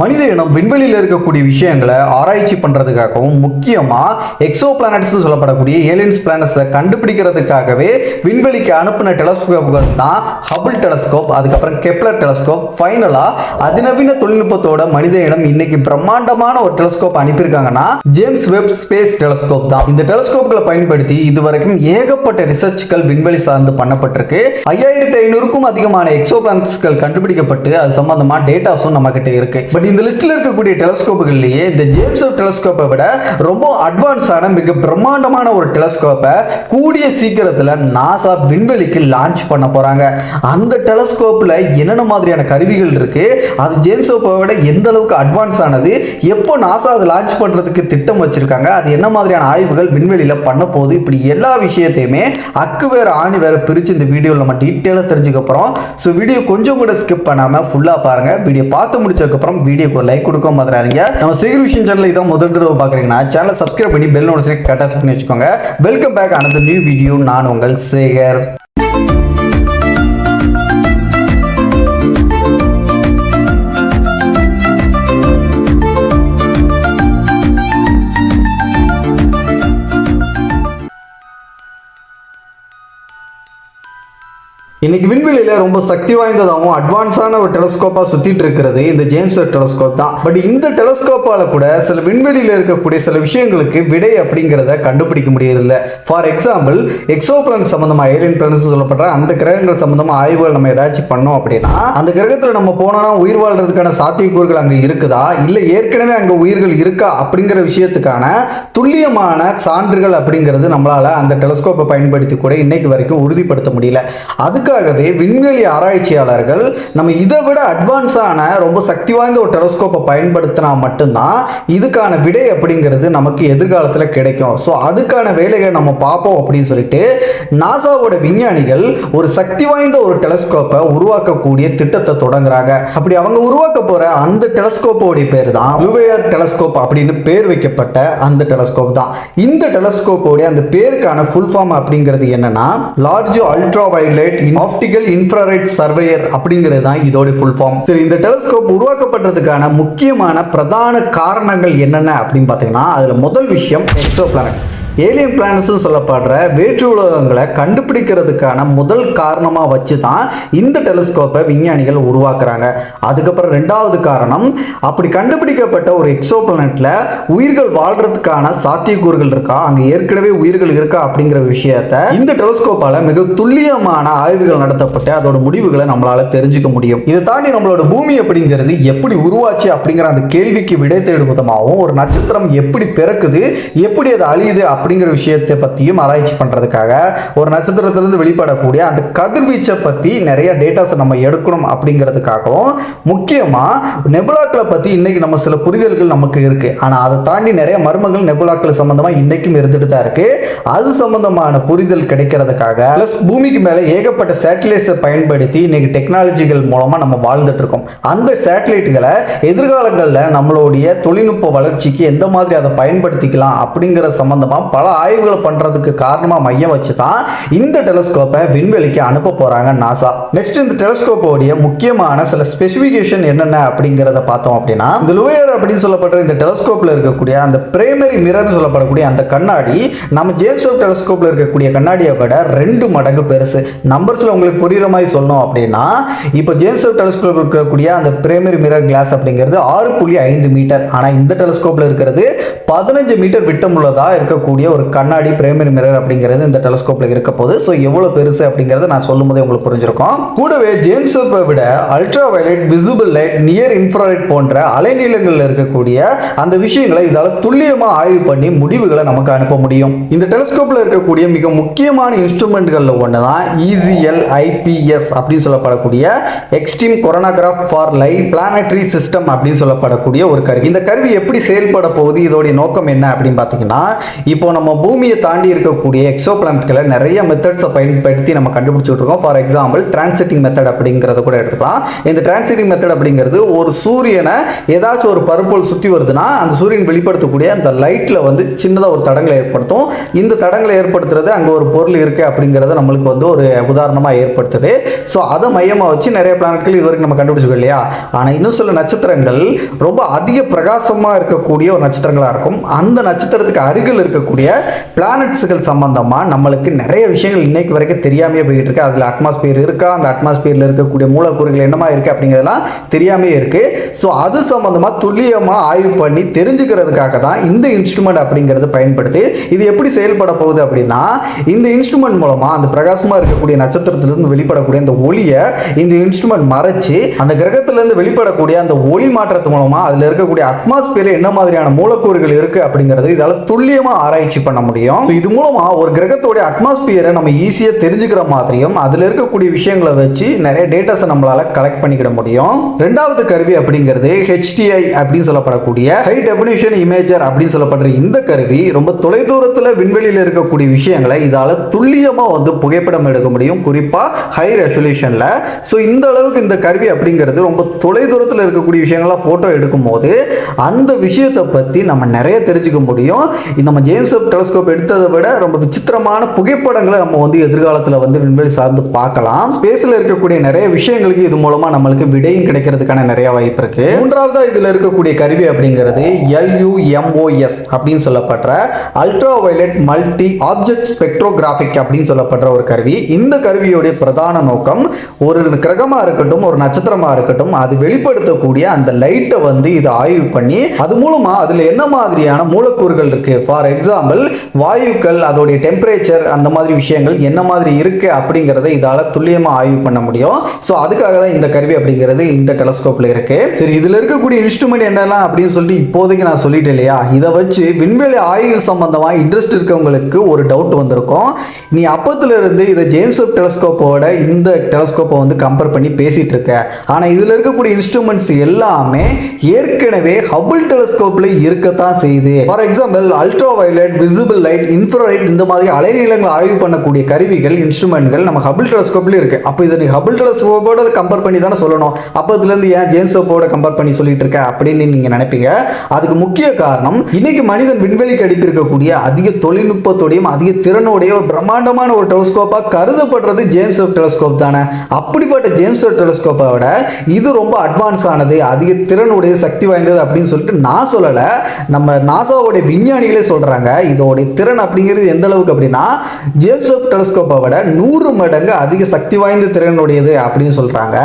மனித இனம் விண்வெளியில் இருக்கக்கூடிய விஷயங்களை ஆராய்ச்சி பண்ணுறதுக்காகவும் முக்கியமாக எக்ஸோ பிளானட்ஸ் சொல்லப்படக்கூடிய ஏலியன்ஸ் பிளானட்ஸை கண்டுபிடிக்கிறதுக்காகவே விண்வெளிக்கு அனுப்பின டெலஸ்கோப்புகள் தான் ஹபிள் டெலஸ்கோப், அதுக்கப்புறம் கெப்லர் டெலஸ்கோப். ஃபைனலாக அதிநவீன தொழில்நுட்பத்தோட மனித இனம் இன்னைக்கு பிரம்மாண்டமான ஒரு டெலஸ்கோப் அனுப்பியிருக்காங்கன்னா ஜேம்ஸ் வெப் ஸ்பேஸ் டெலஸ்கோப் தான். இந்த டெலஸ்கோப்களை பயன்படுத்தி இதுவரைக்கும் ஏகப்பட்ட ரிசர்ச்கள் விண்வெளி சார்ந்து பண்ணப்பட்டிருக்கு. 5500க்கும் அதிகமான எக்ஸோ பிளானட்ஸ்கள் கண்டுபிடிக்கப்பட்டு அது சம்பந்தமா டேட்டாஸும் நம்ம கிட்ட இருக்கு. பட் இந்த லிஸ்ட்ல இருக்கக்கூடிய டெலஸ்கோப்புகள்லயே இந்த ஜேம்ஸ் வெப் டெலஸ்கோப்பை விட ரொம்ப அட்வான்ஸான மிக பிரம்மாண்டமான ஒரு டெலஸ்கோப்பை கூடிய சீக்கிரத்தில் நாசா விண்வெளிக்கு லான்ச் பண்ண போறாங்க. அந்த டெலஸ்கோப்ல என்னென்ன மாதிரியான கருவிகள் இருக்கு, அது ஜேம்ஸ் வெப்பை விட எந்த அளவுக்கு அட்வான்ஸ் ஆனது, எப்போ நாசா அதை லான்ச் பண்றதுக்கு திட்டம் வச்சிருக்காங்க, அது என்ன மாதிரியான ஆய்வுகள் விண்வெளியில பண்ண போகுது, இப்படி எல்லா விஷயத்தையுமே அக்கு வேற ஆணி வேற பிரிச்சு இந்த வீடியோவில் நம்ம டீட்டெயிலாக தெரிஞ்சுக்க போறோம். ஸோ வீடியோ கொஞ்சம் கூட ஸ்கிப் பண்ணாம ஃபுல்லா பாருங்க. வீடியோ பார்த்து முடிச்சதுக்கு அப்புறம் வீடியோக்கு ஒரு லைக் கொடுக்க மாதிரிங்க. நம்ம சேகர் விஷயம் சேனல் இதான் முதல் தடவை பார்க்குறீங்கன்னா சேனலை சப்ஸ்கிரைப் பண்ணி பெல் நோட்டிஃபிகேஷன் கட்டாஸ் பண்ணி வச்சுக்கோங்க. Welcome back another new video. நான் உங்கள் சேகர். இன்னைக்கு விண்வெளியில ரொம்ப சக்தி வாய்ந்ததாகவும் அட்வான்ஸான ஒரு டெலஸ்கோப்பா சுத்திட்டு இருக்கிறது இந்த ஜேம்ஸ் வெப் டெலஸ்கோப் தான். பட் இந்த டெலஸ்கோப்பால கூட சில விண்வெளியில இருக்கக்கூடிய சில விஷயங்களுக்கு விடை அப்படிங்கிறத கண்டுபிடிக்க முடியறதில்ல. ஃபார் எக்ஸாம்பிள், எக்ஸோ பிளானட் சம்பந்தமா, ஏலியன் பிளானட்ஸ் சொல்லப்படுற அந்த கிரகங்கள் சம்பந்தமா ஆய்வுகள் நம்ம ஏதாச்சும் பண்ணோம் அப்படின்னா அந்த கிரகத்தில் நம்ம போனோம்னா உயிர் வாழ்றதுக்கான சாத்தியக்கூறுகள் அங்கே இருக்குதா, இல்லை ஏற்கனவே அங்கே உயிர்கள் இருக்கா அப்படிங்கிற விஷயத்துக்கான துல்லியமான சான்றுகள் அப்படிங்கிறது நம்மளால அந்த டெலஸ்கோப்பை பயன்படுத்தி கூட இன்னைக்கு வரைக்கும் உறுதிப்படுத்த முடியல. அதுக்காகவே விண்வெளி ஆராய்ச்சியாளர்கள் நம்ம இதை விட அட்வான்ஸான ரொம்ப சக்தி வாய்ந்த ஒரு டெலஸ்கோப்பை பயன்படுத்தினா மட்டும்தான் இதுக்கான விடை அப்படிங்கிறது நமக்கு எதிர்காலத்தில் கிடைக்கும். ஸோ அதுக்கான வேலையை நம்ம பார்ப்போம் அப்படின்னு சொல்லிட்டு நாசாவோட விஞ்ஞானிகள் ஒரு சக்தி வாய்ந்த ஒரு டெலஸ்கோப்பை உருவாக்கக்கூடிய திட்டத்தை தொடங்குறாங்க. அப்படி அவங்க உருவாக்க போற அந்த டெலஸ்கோப்போடைய பேர் தான் லுவேயர் டெலஸ்கோப் அப்படின்னு பேர் வைக்கப்பட்ட அந்த டெலஸ்கோப் தான். இந்த டெலஸ்கோப்போடைய அந்த பேருக்கான ஃபுல் ஃபார்ம் அப்படிங்கிறது என்னன்னா large ultra violet optical infrared surveyor அப்படிங்கிறது தான் இதோட ஃபுல் ஃபார்ம். சரி, இந்த டெலஸ்கோப் உருவாக்கப்பட்டதுக்கான முக்கியமான பிரதான காரணங்கள் என்னென்ன அப்படின்னு பார்த்தீங்கன்னா அதுல முதல் விஷயம் எக்ஸோ பிளானட். ஏலியன் பிளானட்ஸ் சொல்லப்படுற வேற்று உலகங்களை கண்டுபிடிக்கிறதுக்கான முதல் காரணமாக வச்சு தான் இந்த டெலஸ்கோப்பை விஞ்ஞானிகள் உருவாக்குறாங்க. அதுக்கப்புறம் ரெண்டாவது காரணம், அப்படி கண்டுபிடிக்கப்பட்ட ஒரு எக்ஸோ பிளானட்ல உயிர்கள் வாழ்றதுக்கான சாத்தியக்கூறுகள் இருக்கா, அங்கே ஏற்கனவே உயிர்கள் இருக்கா அப்படிங்கிற விஷயத்த இந்த டெலஸ்கோப்பால மிக துல்லியமான ஆய்வுகள் நடத்தப்பட்டு அதோட முடிவுகளை நம்மளால தெரிஞ்சுக்க முடியும். இதை தாண்டி நம்மளோட பூமி அப்படிங்கிறது எப்படி உருவாச்சு அப்படிங்கிற அந்த கேள்விக்கு விடை தேடும் விதமாகவும் ஒரு நட்சத்திரம் எப்படி பிறக்குது, எப்படி அது அழியுது அப்படிங்கிற விஷயத்தை பற்றியும் ஆராய்ச்சி பண்ணுறதுக்காக ஒரு நட்சத்திரத்திலிருந்து வெளிப்படக்கூடிய அந்த கதிர்வீச்சை பற்றி நிறைய டேட்டாஸ் நம்ம எடுக்கணும் அப்படிங்கிறதுக்காகவும் முக்கியமாக நெபுலாக்களை பற்றி இன்னைக்கு நம்ம சில புரிதல்கள் நமக்கு இருக்கு. ஆனால் அதை தாண்டி நிறைய மர்மங்கள் நெபுலாக்கள் சம்பந்தமாக இன்னைக்கும் இருந்துட்டு தான் இருக்கு. அது சம்பந்தமான புரிதல் கிடைக்கிறதுக்காக பிளஸ் பூமிக்கு மேலே ஏகப்பட்ட சேட்டலைட்ஸை பயன்படுத்தி இன்னைக்கு டெக்னாலஜிகள் மூலமாக நம்ம வாழ்ந்துட்டு இருக்கோம். அந்த சேட்டலைட்டுகளை எதிர்காலங்களில் நம்மளுடைய தொழில்நுட்ப வளர்ச்சிக்கு எந்த மாதிரி அதை பயன்படுத்திக்கலாம் அப்படிங்கிற சம்பந்தமாக பல ஆய்வுகளை பண்றதுக்கு காரணமா மையம் வச்சு தான் இந்த டெலஸ்கோப்பை விண்வெளிக்கு அனுப்ப போறாங்க நாசா. நெக்ஸ்ட், இந்த டெலஸ்கோப்போடைய முக்கியமான சில ஸ்பெசிஃபிகேஷன் என்னென்ன அப்படிங்கிறத பார்த்தோம் அப்படின்னா இந்த லுவேயர் அப்படின்னு சொல்லப்படுற இந்த டெலஸ்கோப்ல இருக்கக்கூடிய அந்த பிரைமரி மிரர் சொல்லப்படக்கூடிய அந்த கண்ணாடி நம்ம ஜேம்ஸ் வெப் டெலஸ்கோப்ல இருக்கக்கூடிய கண்ணாடியை விட 2 மடங்கு பெருசு. நம்பர்ஸ்ல உங்களுக்கு புரியுற மாதிரி சொல்லணும் அப்படின்னா இப்போ ஜேம்ஸ் வெப் டெலஸ்கோப்ல இருக்கக்கூடிய அந்த பிரைமரி மிரர் கிளாஸ் அப்படிங்கிறது 6.5 மீட்டர். ஆனா இந்த டெலஸ்கோப்ல இருக்கிறது 15 மீட்டர் விட்டமுள்ளதா இருக்கக்கூடிய ஒரு கண்ணாடி பிரைமரி மிரர் அப்படிங்கிறது இந்த டெலஸ்கோப்ல இருக்க போது. ஸோ எவ்வளவு பெருசு அப்படிங்கறத நான் சொல்லும் போதே உங்களுக்கு புரிஞ்சிருக்கும். கூடவே ஜேம்ஸ் வெப்பை விட ultra violet, visible light, near infrared போன்ற அலைநீளங்களில் இருக்கக்கூடிய அந்த விஷயங்களை இதால துல்லியமா ஆய்வு பண்ணி முடிவுகளை நமக்கு அனுப்ப முடியும். இந்த டெலஸ்கோப்ல இருக்கக்கூடிய மிக முக்கியமான இன்ஸ்ட்ருமெண்ட்கள்ல ஒன்று தான் EGL-IPS அப்படின்னு சொல்லப்படக்கூடிய extreme coronagraph for live planetary system அப்படின்னு சொல்லப்படக்கூடிய ஒரு கருவி. இந்த கருவி எப்படி செயல்பட போகுது, இதோடைய நோக்கம் என்ன அப்படின்னு பார்த்தீங்கன்னா இப்போ நம்ம பூமியை தாண்டி இருக்கக்கூடிய எக்ஸோ பிளானட்களை நிறைய மெத்தட்ஸை பயன்படுத்தி நம்ம கண்டுபிடிச்சிட்டு இருக்கோம். ஃபார் எக்ஸாம்பிள் டிரான்சிட்டிங் மெத்தட் அப்படிங்கிறத கூட எடுத்துக்கலாம். இந்த டிரான்சிட்டிங் மெத்தட் அப்படிங்கிறது ஒரு சூரியனை ஏதாச்சும் ஒரு பருப்பொருள் சுற்றி வருதுன்னா அந்த சூரியன் வெளிப்படுத்தக்கூடிய அந்த லைட்டில் வந்து சின்னதாக ஒரு தடங்களை ஏற்படுத்தும். இந்த தடங்களை ஏற்படுத்துறது அங்கே ஒரு பொருள் இருக்குது அப்படிங்கிறத நம்மளுக்கு வந்து ஒரு உதாரணமாக ஏற்படுத்துது. ஸோ அதை மையமாக வச்சு நிறைய பிளானட்கள் இது வரைக்கும் நம்ம கண்டுபிடிச்சிருக்கோம் இல்லையா. ஆனால் இன்னும் சில நட்சத்திரங்கள் ரொம்ப அதிக பிரகாசமாக இருக்கக்கூடிய ஒரு நட்சத்திரங்களாக இருக்கும். அந்த நட்சத்திரத்துக்கு அருகில் இருக்கக்கூடிய பிளானட்ஸ்கள் சம்பந்தமாக நம்மளுக்கு நிறைய விஷயங்கள் இன்னைக்கு வரைக்கும் தெரியாமையே போயிட்டு இருக்கு. அதில் அட்மாஸ்பியர் இருக்கா, அந்த அட்மாஸ்பியரில் இருக்கக்கூடிய மூலக்கூறுகள் என்னமா இருக்குது அப்படிங்கிறதெல்லாம் தெரியாமே இருக்குது. ஸோ அது சம்பந்தமாக துல்லியமாக ஆய்வு பண்ணி தெரிஞ்சுக்கிறதுக்காக தான் இந்த இன்ஸ்ட்ருமெண்ட் அப்படிங்கிறது பயன்படுத்தி இது எப்படி செயல்பட போகுது அப்படின்னா, இந்த இன்ஸ்ட்ருமெண்ட் மூலமாக அந்த பிரகாசமாக இருக்கக்கூடிய நட்சத்திரத்திலிருந்து வெளிப்படக்கூடிய அந்த ஒளியை இந்த இன்ஸ்ட்ருமெண்ட் மறைச்சு அந்த கிரகத்திலிருந்து வெளிப்படக்கூடிய அந்த ஒளி மாற்றத்து மூலமாக அதில் இருக்கக்கூடிய அட்மாஸ்பியரில் என்ன மாதிரியான மூலக்கூறுகள் இருக்கு அப்படிங்கிறது இதால துல்லியமா ஆராய்ச்சி பண்ண முடியும். இது மூலமா ஒரு கிரகத்தோட அட்மாஸ்பியரை நம்ம ஈஸியா தெரிஞ்சுக்கிற மாதிரியும் அதுல இருக்கக்கூடிய விஷயங்களை வச்சு நிறைய டேட்டாஸை நம்மளால கலெக்ட் பண்ணிக்கிட முடியும். ரெண்டாவது கருவி அப்படிங்கிறது HDI அப்படின்னு சொல்லப்படக்கூடிய ஹை டெஃபினிஷன் இமேஜர் அப்படின்னு சொல்லப்படுற இந்த கருவி ரொம்ப தொலைதூரத்தில் விண்வெளியில் இருக்கக்கூடிய விஷயங்களை இதால துல்லியமா வந்து புகைப்படம் எடுக்க முடியும், குறிப்பா ஹை ரெசல்யூஷன்ல. ஸோ இந்த அளவுக்கு இந்த கருவி அப்படிங்கிறது ரொம்ப தொலைதூரத்தில் இருக்கக்கூடிய விஷயங்களை போட்டோ எடுக்கும் போது அந்த விஷயத்தை பற்றி நம்ம நிறைய தெரிஞ்சுக்க முடியும். நம்ம ஜேம்ஸ் வெப் டெலஸ்கோப் எடுத்ததை விட ரொம்ப விசித்திரமான புகைப்படங்களை நம்ம வந்து எதிர்காலத்தில் வந்து விண்வெளி சார்ந்து பார்க்கலாம். ஸ்பேஸில் இருக்கக்கூடிய நிறைய விஷயங்களுக்கு இது மூலமாக நம்மளுக்கு விடையும் கிடைக்கிறதுக்கான நிறைய வாய்ப்பு இருக்கு. மூன்றாவதா இதில் இருக்கக்கூடிய கருவி அப்படிங்கிறது LUMOS அப்படின்னு சொல்லப்படுற ultra violet multi object spectrographic அப்படின்னு சொல்லப்படுற ஒரு கருவி. இந்த கருவியோடைய பிரதான நோக்கம் ஒரு கிரகமாக இருக்கட்டும், ஒரு நட்சத்திரமாக இருக்கட்டும், அது வெளிப்படுத்தக்கூடிய அந்த லைட்டை வந்து இது ஆய்வு பண்ணி அது மூலமா அதுல என்ன மாதிரியான மூலக்கூறுகள் இருக்கு, ஃபார் எக்ஸாம்பிள் வாயுக்கள், அதோடைய டெம்பரேச்சர், அந்த மாதிரி விஷயங்கள் என்ன மாதிரி இருக்கு அப்படிங்கறத இதால துல்லியமா ஆய்வு பண்ண முடியும். ஸோ அதுக்காக தான் இந்த கருவி அப்படிங்கிறது இந்த டெலஸ்கோப்ல இருக்கு. சரி, இதுல இருக்கக்கூடிய இன்ஸ்ட்ருமெண்ட் என்னெல்லாம் அப்படின்னு சொல்லிட்டு இப்போதைக்கு நான் சொல்லிட்டேன் இல்லையா. இதை வச்சு விண்வெளி ஆய்வு சம்பந்தமா இன்ட்ரெஸ்ட் இருக்கவங்களுக்கு ஒரு டவுட் வந்திருக்கும். நீ அப்பத்துல இருந்து இதை ஜேம்ஸ் வெப் டெலஸ்கோப்போட இந்த டெலஸ்கோப்பை வந்து கம்பேர் பண்ணி பேசிட்டு இருக்க. ஆனா இதுல இருக்கக்கூடிய இன்ஸ்ட்ருமெண்ட்ஸ் எல்லாமே ஏற்கனவே ஹபிள் டெலஸ்கோப்ல இருக்கத்தான் செய்யுது. For example ultra violet, visible light, infrared, இந்த மாதிரி அலைநீளங்களை ஆய்வு பண்ணக்கூடிய கருவிகள், இன்ஸ்ட்ருமெண்ட்கள் நம்ம ஹபிள் டெலஸ்கோப்ல இருக்கு. அப்போ இதை நீ ஹபிள் டெலஸ்கோப்போட கம்பேர் பண்ணி தானே சொல்லணும். அப்போ இதுல இருந்து ஏன் ஜேம்ஸ் வெப்போட கம்பேர் பண்ணி சொல்லிட்டு இருக்க அப்படின்னு நீங்க நினைப்பீங்க. அதுக்கு முக்கிய காரணம் இன்னைக்கு மனிதன் விண்வெளிக்கு அனுப்பி இருக்கக்கூடிய அதிக தொழில்நுட்பத்தோடையும் அதிக திறனோடைய ஒரு பிரம்மாண்டமான ஒரு டெலஸ்கோப்பா கருதப்படுறது ஜேம்ஸ் வெப் டெலஸ்கோப் தானே. அப்படிப்பட்ட ஜேம்ஸ் வெப் டெலஸ்கோப்பை விட இது ரொம்ப அட்வான்ஸ் ஆனது, அதிக திறனுடைய சக்தி வாய்ந்தது அப்படின்னு சொல்லிட்டு நான் சொல்லல, நம்ம நாசாவோட விஞ்ஞானிகளே சொல்றாங்க. இதோட திறன் அப்படிங்கிறது எந்த அளவுக்கு அப்படின்னா ஜேம்ஸ் வெப் டெலஸ்கோப்பை விட 100 மடங்கு அதிக சக்தி வாய்ந்த திறனுடையது அப்படின்னு சொல்றாங்க.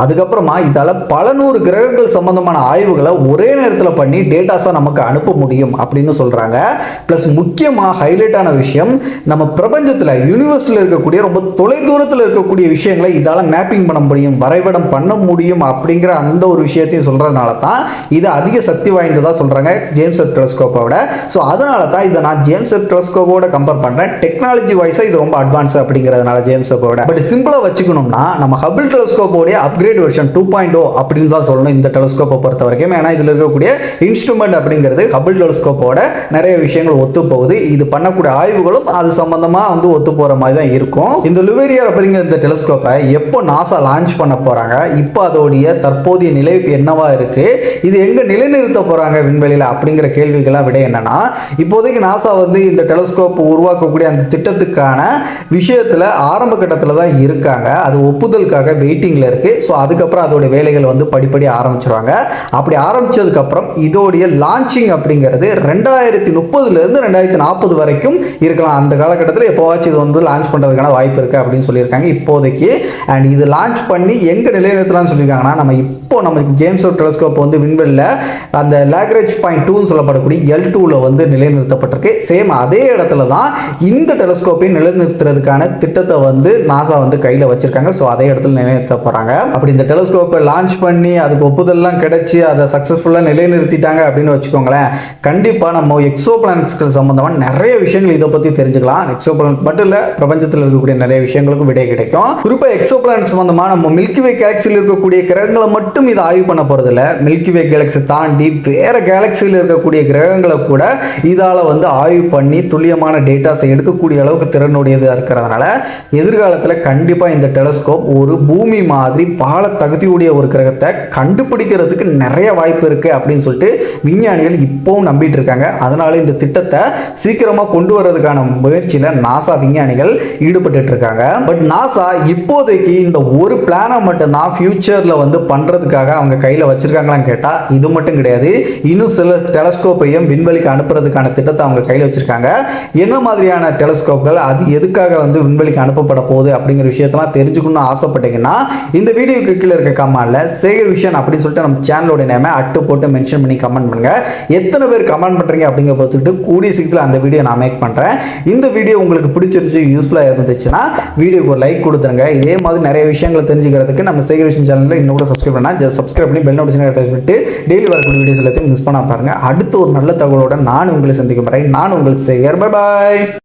அதுக்கப்புறமா இதால பல நூறு கிரகங்கள் சம்பந்தமான ஆய்வுகளை ஒரே நேரத்தில் பண்ணி டேட்டாஸா நமக்கு அனுப்ப முடியும் அப்படின்னு சொல்றாங்க. பிளஸ் முக்கியமா ஹைலைட்டான விஷயம், நம்ம பிரபஞ்சத்தில் யூனிவர்ஸ்ல இருக்கக்கூடிய ரொம்ப தொலைதூரத்தில் இருக்கக்கூடிய விஷயங்களை இதால மேப்பிங் பண்ண முடியும், வரைபடம் பண்ண முடியும் அப்படிங்கிற அந்த ஒரு விஷயத்தையும் சொல்றதுனால தான் இது அதிக சக்தி வாய்ந்ததா சொல்றாங்க ஜேம்ஸ் வெப் டெலஸ்கோப்போட. ஸோ அதனால தான் இதை நான் ஜேம்ஸ் வெப் டெலஸ்கோப்போட கம்பேர் பண்றேன். டெக்னாலஜி வைஸா இது ரொம்ப அட்வான்ஸ் அப்படிங்கிறதுனால ஜேம்ஸ் வெப்போட. பட் சிம்பிளா வச்சுக்கணும்னா நம்ம ஹபிள் டெலஸ்கோப்போட அப்கிரேட் வெர்ஷன் 2.0 அப்படின்னு தான் சொல்லணும் இந்த டெலஸ்கோப்பை பொறுத்த வரைக்கும். ஏன்னா இதுல இருக்கக்கூடிய இன்ஸ்ட்ருமெண்ட் அப்படிங்கிறது ஹபிள் டெலஸ்கோப்போட நிறைய விஷயங்கள் ஒத்து போகுது. இது பண்ணக்கூடிய ஆய்வுகளும் அது சம்பந்தமா வந்து ஒத்து போற மாதிரி தான் இருக்கும். இந்த லுவேரியா அப்படிங்கிற இந்த டெலஸ்கோப்பை எப்போ நாசா லான்ச் பண்ண போறாங்க, இப்போ அதோடைய தற்போதைய நிலை என்னவா இருக்கு, இது எங்க நிலைநிறுத்த போறாங்க விண்வெளியில அப்படிங்கிற கேள்விகளாக விட என்னன்னா, இப்போதைக்கு நாசா வந்து இந்த டெலஸ்கோப் உருவாக்கக்கூடிய அந்த திட்டத்துக்கான விஷயத்துல ஆரம்ப கட்டத்தில் தான் இருக்காங்க. அது ஒப்புதலுக்காக வெயிட்டிங்ல இருக்கு. ஸோ அதுக்கப்புறம் அதோட வேலைகள் வந்து படிப்படி ஆரம்பிச்சிருவாங்க. அப்படி ஆரம்பிச்சதுக்கு அப்புறம் இதோடைய லான்ச்சிங் அப்படிங்கிறது 2030 இருந்து 2040 வரைக்கும் இருக்கலாம். அந்த காலகட்டத்தில் எப்போவாச்சும் இது வந்து லான்ச் பண்றதுக்கான வாய்ப்பு இருக்கு அப்படின்னு சொல்லியிருக்காங்க இப்போதைக்கு. அண்ட் இது லான்ச் பண்ணி எங்க நிலைநிறுத்தலாம்னு சொல்லியிருக்காங்கன்னா, நம்ம ஜேம்ஸ் வெப் டெலஸ்கோப் வந்து விண்வெளியில் அந்த லாக்ரேஞ்ச் பாயிண்ட் 2 சொல்லப்படக்கூடிய L2ல வந்து நிலைநிறுத்தப்பட்டிருக்கு. சேம் அதே இடத்துல தான் இந்த டெலஸ்கோப்பை நிலைநிறுத்துறதுக்கான திட்டத்தை வந்து நாசா வந்து கையில் வச்சிருக்காங்க. ஸோ அதே இடத்துல நிலைநிறுத்த போறாங்க. அப்படி இந்த டெலஸ்கோப்பை லான்ச் பண்ணி அதுக்கு ஒப்புதல்லாம் கிடைச்சி அதை சக்ஸஸ்ஃபுல்லாக நிலைநிறுத்திட்டாங்க அப்படின்னு வச்சுக்கோங்களேன், கண்டிப்பாக நம்ம எக்ஸோ பிளானட்ஸ்கள் சம்பந்தமாக நிறைய விஷயங்கள் இதை பற்றி தெரிஞ்சுக்கலாம். எக்ஸோ பிளானட் மட்டும் இல்லை, பிரபஞ்சத்தில் இருக்கக்கூடிய நிறைய விஷயங்களுக்கும் விடை கிடைக்கும். குறிப்பாக எக்ஸோ பிளானட் சம்பந்தமாக நம்ம மில்கி வே கேலக்சியில் இருக்கக்கூடிய கிரகங்களை மட்டும் இதை ஆய்வு பண்ண போறதில்ல. மில்கி வே கேலக்சி தாண்டி வேற கேலக்சியில் இருக்கக்கூடிய கிரகங்களை கூட இதால வந்து வந்து ஆய்வு பண்ணி துல்லியமான டேட்டாஸை எடுக்கக்கூடிய அளவுக்கு திறனுடையதாக இருக்கிறதுனால எதிர்காலத்தில் கண்டிப்பாக இந்த டெலஸ்கோப் ஒரு பூமி மாதிரி வாழ தகுதியுடைய ஒரு கிரகத்தை கண்டுபிடிக்கிறதுக்கு நிறைய வாய்ப்பு இருக்குது அப்படின்னு சொல்லிட்டு விஞ்ஞானிகள் இப்போவும் நம்பிட்டு இருக்காங்க. அதனால இந்த திட்டத்தை சீக்கிரமாக கொண்டு வர்றதுக்கான முயற்சியில் நாசா விஞ்ஞானிகள் ஈடுபட்டு இருக்காங்க. பட் நாசா இப்போதைக்கு இந்த ஒரு பிளானை மட்டும்தான் ஃபியூச்சரில் வந்து பண்ணுறதுக்காக அவங்க கையில் வச்சிருக்காங்களான்னு கேட்டால் இது மட்டும் கிடையாது. இன்னும் சில டெலஸ்கோப்பையும் விண்வெளிக்கு அனுப்புறதுக்கான திட்டத்தை அவங்க கையில் வச்சிருக்காங்க. என்ன மாதிரியான டெலஸ்கோப்கள், அது எதுக்காக வந்து விண்வெளிக்கு அனுப்பப்பட போகுது அப்படிங்கிற விஷயத்தெல்லாம் தெரிஞ்சுக்கணும்னு ஆசைப்பட்டீங்கன்னா இந்த வீடியோக்கு கீழே இருக்க கமெண்ட்ல சேகர் விஷன் அப்படின்னு சொல்லிட்டு நம்ம சேனலோட நேமை அட்டு போட்டு மென்ஷன் பண்ணி கமெண்ட் பண்ணுங்க. எத்தனை பேர் கமெண்ட் பண்றீங்க அப்படிங்கிற பார்த்துட்டு கூடிய சீக்கிரத்தில் அந்த வீடியோ நான் மேக் பண்றேன். இந்த வீடியோ உங்களுக்கு பிடிச்சிருச்சு, யூஸ்ஃபுல்லா இருந்துச்சுன்னா வீடியோக்கு ஒரு லைக் கொடுத்துருங்க. இதே மாதிரி நிறைய விஷயங்களை தெரிஞ்சுக்கிறதுக்கு நம்ம சேகர் விஷன் சேனலில் இன்னும் கூட சப்ஸ்கிரைப் பண்ணா ஜஸ்ட் சப்ஸ்கிரைப் பண்ணி பெல் நோட்டிஃபிகேஷன் பண்ணிட்டு டெய்லி வரக்கூடிய வீடியோஸ் எல்லாத்தையும் மிஸ் பண்ணாம பாருங்க. அடுத்த ஒரு நல்ல தகவலோட நான் உங்களை சந்திக்கும் வரை நான் உங்களுக்கு சேகர். Bye bye.